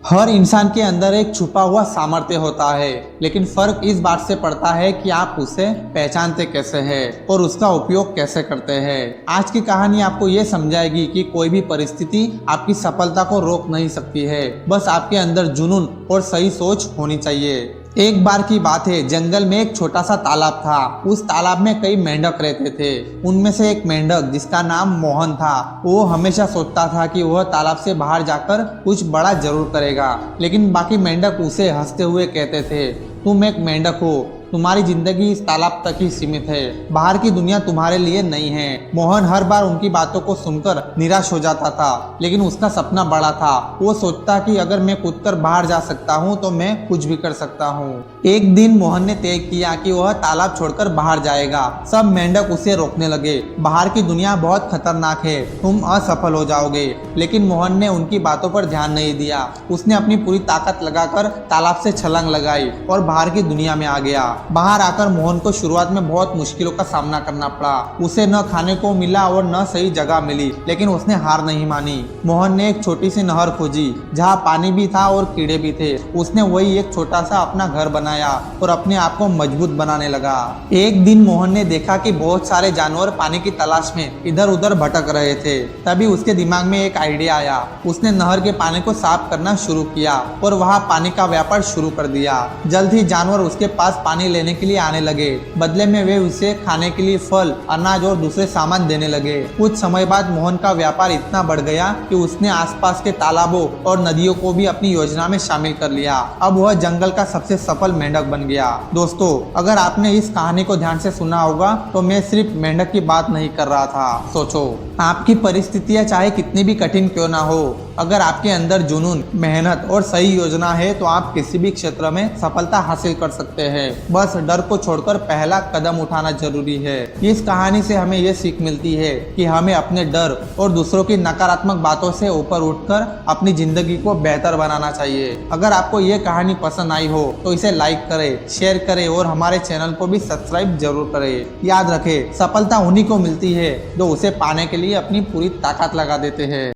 हर इंसान के अंदर एक छुपा हुआ सामर्थ्य होता है, लेकिन फर्क इस बात से पड़ता है कि आप उसे पहचानते कैसे हैं और उसका उपयोग कैसे करते हैं। आज की कहानी आपको ये समझाएगी कि कोई भी परिस्थिति आपकी सफलता को रोक नहीं सकती है, बस आपके अंदर जुनून और सही सोच होनी चाहिए। एक बार की बात है, जंगल में एक छोटा सा तालाब था। उस तालाब में कई मेंढक रहते थे। उनमें से एक मेंढक जिसका नाम मोहन था, वो हमेशा सोचता था कि वह तालाब से बाहर जाकर कुछ बड़ा जरूर करेगा, लेकिन बाकी मेंढक उसे हंसते हुए कहते थे, तुम एक मेंढक हो, तुम्हारी जिंदगी इस तालाब तक ही सीमित है, बाहर की दुनिया तुम्हारे लिए नहीं है। मोहन हर बार उनकी बातों को सुनकर निराश हो जाता था, लेकिन उसका सपना बड़ा था। वो सोचता कि अगर मैं कूद कर बाहर जा सकता हूँ तो मैं कुछ भी कर सकता हूँ। एक दिन मोहन ने तय किया कि वह तालाब छोड़कर बाहर जाएगा। सब मेंढक उसे रोकने लगे, बाहर की दुनिया बहुत खतरनाक है, तुम असफल हो जाओगे। लेकिन मोहन ने उनकी बातों पर ध्यान नहीं दिया। उसने अपनी पूरी ताकत लगाकर तालाब से छलांग लगाई और बाहर की दुनिया में आ गया। बाहर आकर मोहन को शुरुआत में बहुत मुश्किलों का सामना करना पड़ा। उसे न खाने को मिला और न सही जगह मिली, लेकिन उसने हार नहीं मानी। मोहन ने एक छोटी सी नहर खोजी जहाँ पानी भी था और कीड़े भी थे। उसने वही एक छोटा सा अपना घर बनाया और अपने आप को मजबूत बनाने लगा। एक दिन मोहन ने देखा कि बहुत सारे जानवर पानी की तलाश में इधर उधर भटक रहे थे। तभी उसके दिमाग में एक आइडिया आया। उसने नहर के पानी को साफ करना शुरू किया और वहाँ पानी का व्यापार शुरू कर दिया। जल्द ही जानवर उसके पास पानी लेने के लिए आने लगे। बदले में वे उसे खाने के लिए फल, अनाज और दूसरे सामान देने लगे। कुछ समय बाद मोहन का व्यापार इतना बढ़ गया कि उसने आसपास के तालाबों और नदियों को भी अपनी योजना में शामिल कर लिया। अब वह जंगल का सबसे सफल मेंढक बन गया। दोस्तों, अगर आपने इस कहानी को ध्यान से सुना होगा तो मैं सिर्फ मेंढक की बात नहीं कर रहा था। सोचो, आपकी परिस्थितियां चाहे कितनी भी कठिन क्यों ना हो, अगर आपके अंदर जुनून, मेहनत और सही योजना है तो आप किसी भी क्षेत्र में सफलता हासिल कर सकते हैं। बस डर को छोड़कर पहला कदम उठाना जरूरी है। इस कहानी से हमें यह सीख मिलती है कि हमें अपने डर और दूसरों की नकारात्मक बातों से ऊपर उठकर अपनी जिंदगी को बेहतर बनाना चाहिए। अगर आपको ये कहानी पसंद आई हो तो इसे लाइक करें, शेयर करें और हमारे चैनल को भी सब्सक्राइब जरूर करें। याद रखें, सफलता उन्हीं को मिलती है जो उसे पाने के लिए अपनी पूरी ताकत लगा देते हैं।